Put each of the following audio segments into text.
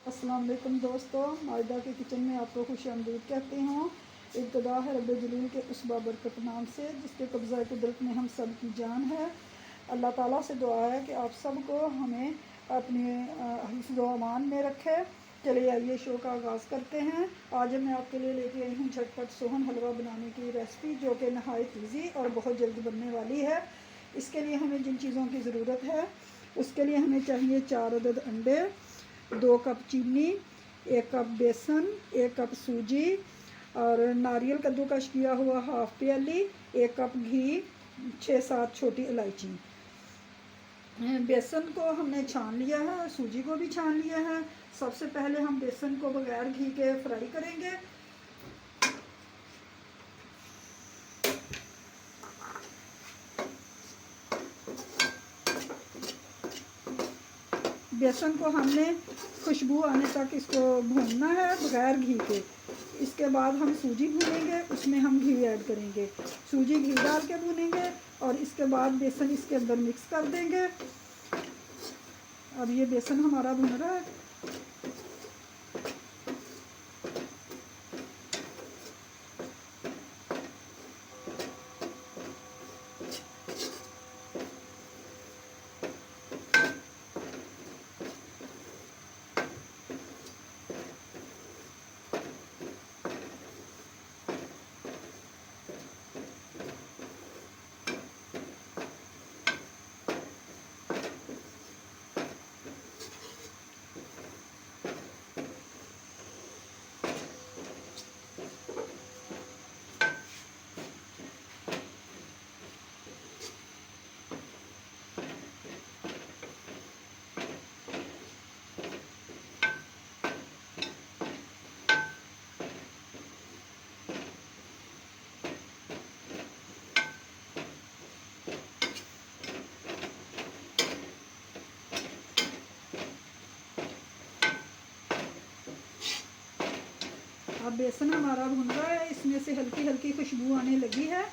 अस्सलाम वालेकुम दोस्तों, मायदा के किचन में आपको खुश आमदीद कहती हूँ। इब्तदा है रब जलील के उस बाबरकत नाम से जिसके कब्ज़ा कुदरत में हम सब की जान है। अल्लाह ताला से दुआ है कि आप सबको हमें अपने हिफ्ज़ व अमान में रखे। चलिए आइए शो का आगाज़ करते हैं। आज मैं आपके लिए लेके आई हूँ झटपट सोहन हलवा बनाने की रेसिपी, जो कि नहायत ईज़ी और बहुत जल्दी बनने वाली है। इसके लिए हमें जिन चीज़ों की ज़रूरत है उसके लिए हमें चाहिए 4 अदद अंडे, 2 कप चीनी, 1 कप बेसन, 1 कप सूजी और नारियल कद्दूकश किया हुआ हाफ प्याली, 1 कप घी, 6-7 छोटी इलायची। बेसन को हमने छान लिया है और सूजी को भी छान लिया है। सबसे पहले हम बेसन को बगैर घी के फ्राई करेंगे। बेसन को हमने खुशबू आने तक इसको भूनना है बगैर घी के। इसके बाद हम सूजी भूनेंगे, उसमें हम घी ऐड करेंगे। सूजी घी डाल के भूनेंगे और इसके बाद बेसन इसके अंदर मिक्स कर देंगे। अब ये बेसन हमारा भुन रहा है। अब बेसन हमारा भुन रहा है, इसमें से हल्की हल्की खुशबू आने लगी है।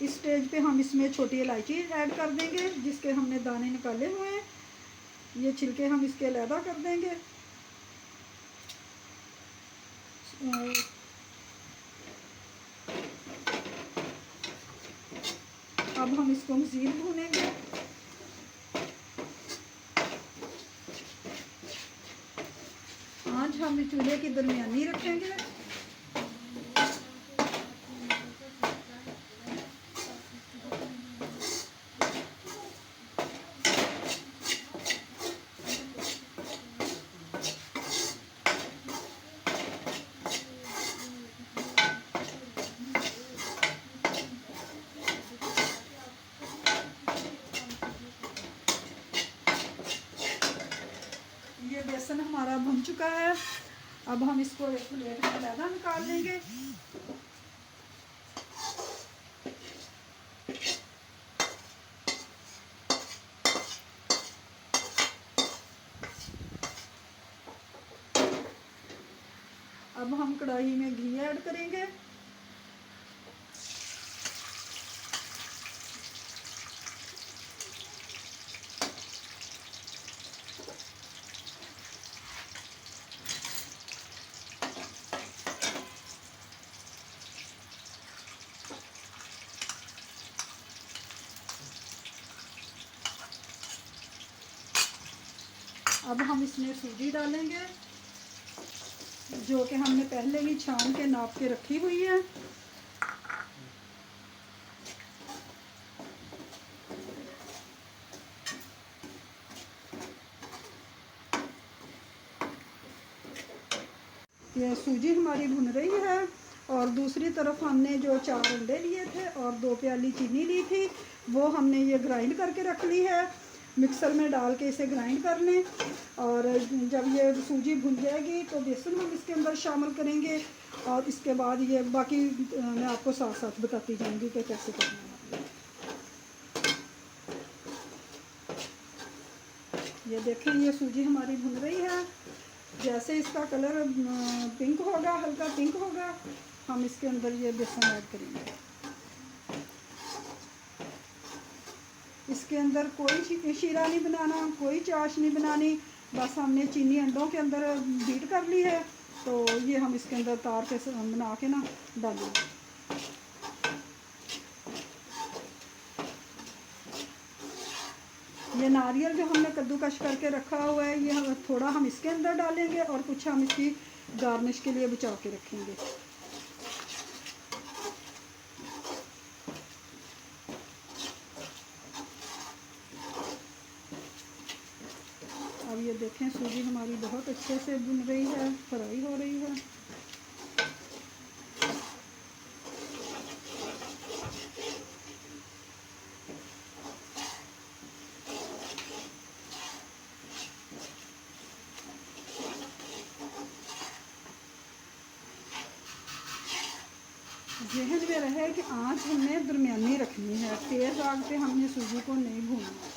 इस स्टेज पे हम इसमें छोटी इलायची ऐड कर देंगे जिसके हमने दाने निकाले हुए हैं। ये छिलके हम इसके अलहदा कर देंगे। अब हम इसको मज़ीद भूनेंगे। आंच हम चूल्हे की दरमियानी रखेंगे। ये बेसन हमारा भुन चुका है। अब हम इसको एक प्लेट में अलग निकाल लेंगे। अब हम कढ़ाई में घी ऐड करेंगे। अब हम इसमें सूजी डालेंगे जो कि हमने पहले ही छान के नाप के रखी हुई है। ये सूजी हमारी भुन रही है और दूसरी तरफ हमने जो 4 अंडे लिए थे और 2 प्याली चीनी ली थी वो हमने ये ग्राइंड करके रख ली है। मिक्सर में डाल के इसे ग्राइंड कर लें और जब ये सूजी भुन जाएगी तो बेसन हम इसके अंदर शामिल करेंगे और इसके बाद ये बाकी मैं आपको साथ साथ बताती जाऊंगी कि कैसे करना है। ये देखें, ये सूजी हमारी भुन रही है। जैसे इसका कलर पिंक होगा, हल्का पिंक होगा, हम इसके अंदर ये बेसन ऐड करेंगे। इसके अंदर कोई शीरा नहीं बनाना, कोई चाश नहीं बनानी, बस हमने चीनी अंडों के अंदर बीट कर ली है, तो ये हम इसके अंदर तार के बना के ना डालेंगे। ये नारियल जो हमने कद्दूकश करके रखा हुआ है, ये हम थोड़ा हम इसके अंदर डालेंगे और कुछ हम इसकी गार्निश के लिए बचा के रखेंगे। अब ये देखें सूजी हमारी बहुत अच्छे से भुन रही है, फ्राई हो रही है। जहन में रहे कि आँच हमने दरमियानी रखनी है, तेज़ आग पे हमने सूजी को नहीं भूनना।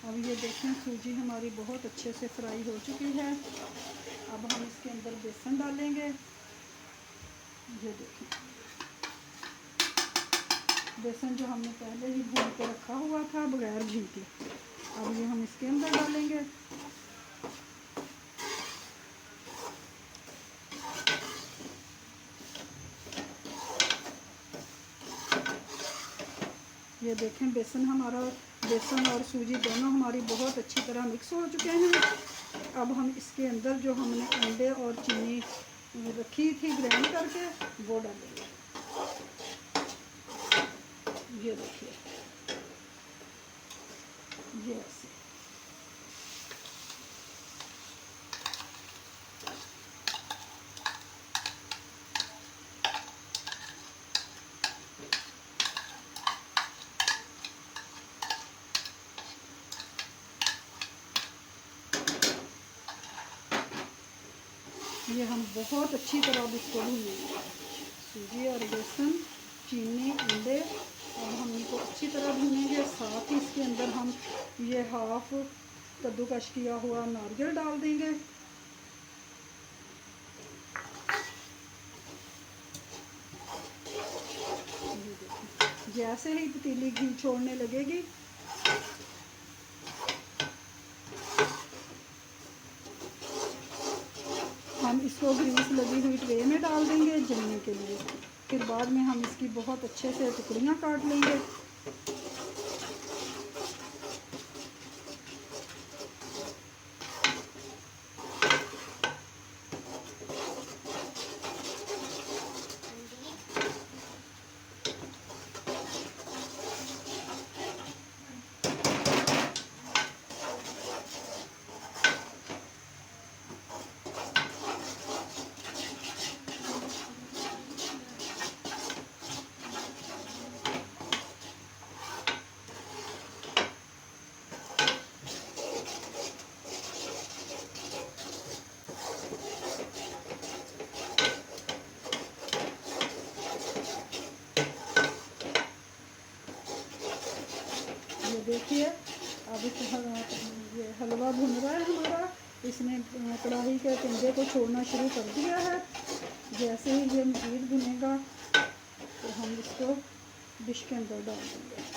अब ये देखें सूजी हमारी बहुत अच्छे से फ्राई हो चुकी है। अब हम इसके अंदर बेसन डालेंगे। ये देखें बेसन जो हमने पहले ही भून के रखा हुआ था बगैर घी के, अब ये हम इसके अंदर डालेंगे। ये देखें बेसन और सूजी दोनों हमारी बहुत अच्छी तरह मिक्स हो चुके हैं। अब हम इसके अंदर जो हमने अंडे और चीनी रखी थी ग्राइंड करके वो डालेंगे। ये देखिए ये ऐसे। ये हम बहुत अच्छी तरह इसको भूनेंगे, सूजी और बेसन, चीनी, अंडे, और हम इनको अच्छी तरह भूनेंगे। साथ ही इसके अंदर हम ये हाफ कद्दूकश किया हुआ नारियल डाल देंगे। जैसे ही पतीली घी छोड़ने लगेगी हम इसको ग्रीस लगी हुई ट्रे में डाल देंगे जमने के लिए। फिर बाद में हम इसकी बहुत अच्छे से टुकड़ियाँ काट लेंगे। देखिए अब ये हलवा भुन रहा है हमारा। इसने कढ़ाई के कंडे को छोड़ना शुरू कर दिया है। जैसे ही ये मज़ीद भुनेगा तो हम इसको डिश के अंदर डाल देंगे।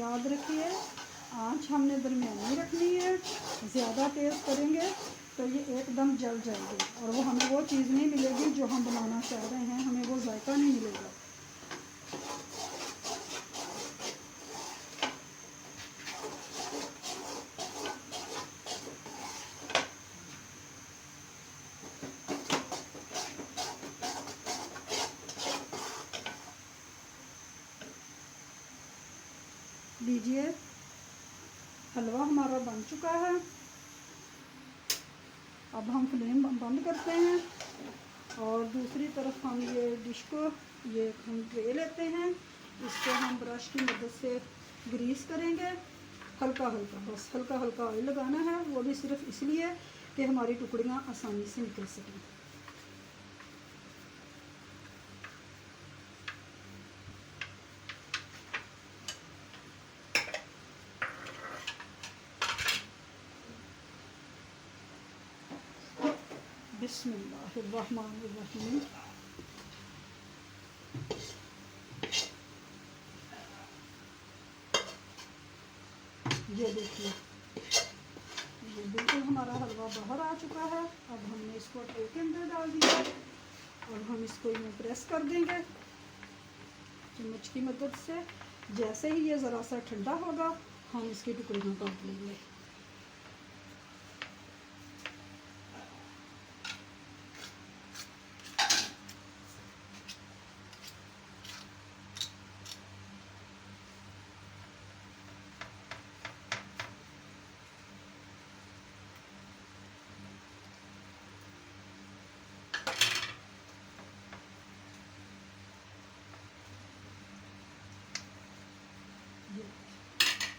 याद रखिए आंच हमने दरमियानी रखनी है, ज़्यादा तेज़ करेंगे तो ये एकदम जल जाएगी और वो हमें वो चीज़ नहीं मिलेगी जो हम बनाना चाह रहे हैं, हमें वो जायका नहीं मिलेगा। लीजिए हलवा हमारा बन चुका है। अब हम फ्लेम बंद करते हैं और दूसरी तरफ हम ये डिश को ये हम ट्रे लेते हैं, इसको हम ब्रश की मदद से ग्रीस करेंगे हल्का हल्का, बस हल्का हल्का ऑयल लगाना है, वो भी सिर्फ इसलिए कि हमारी टुकड़ियाँ आसानी से निकल सकें। बिस्मिल्लाहिर्रहमानिर्रहीम। ये देखिए ये बिल्कुल हमारा हलवा बाहर आ चुका है। अब हमने इसको ट्रे के अंदर डाल दिया और हम इसको यूँ प्रेस कर देंगे चम्मच की मदद से। जैसे ही ये ज़रा सा ठंडा होगा हम इसकी टुकड़ियाँ काट लेंगे।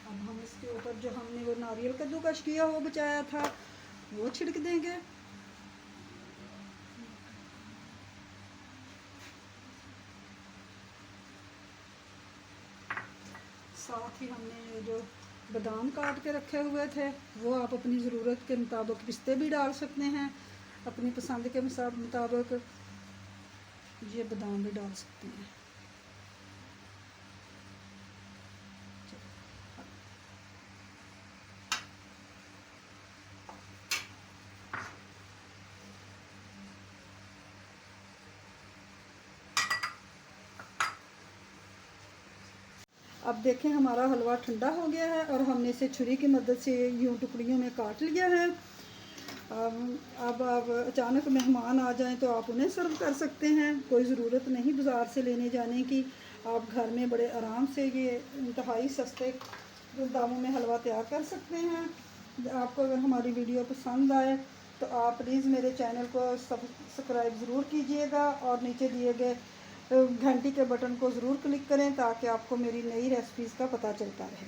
अब हम इसके ऊपर जो हमने वो नारियल कद्दूकस किया वो बचाया था वो छिड़क देंगे। साथ ही हमने जो बादाम काट के रखे हुए थे वो आप अपनी ज़रूरत के मुताबिक पिस्ते भी डाल सकते हैं, अपनी पसंद के मुताबिक ये बादाम भी डाल सकते हैं। अब देखें हमारा हलवा ठंडा हो गया है और हमने इसे छुरी की मदद से यूँ टुकड़ियों में काट लिया है। अब अचानक मेहमान आ जाएं तो आप उन्हें सर्व कर सकते हैं, कोई ज़रूरत नहीं बाज़ार से लेने जाने की। आप घर में बड़े आराम से ये इंतहाई सस्ते दामों में हलवा तैयार कर सकते हैं। आपको अगर हमारी वीडियो पसंद आए तो आप प्लीज़ मेरे चैनल को सब्सक्राइब ज़रूर कीजिएगा और नीचे दिए गए घंटी के बटन को ज़रूर क्लिक करें ताकि आपको मेरी नई रेसिपीज़ का पता चलता रहे।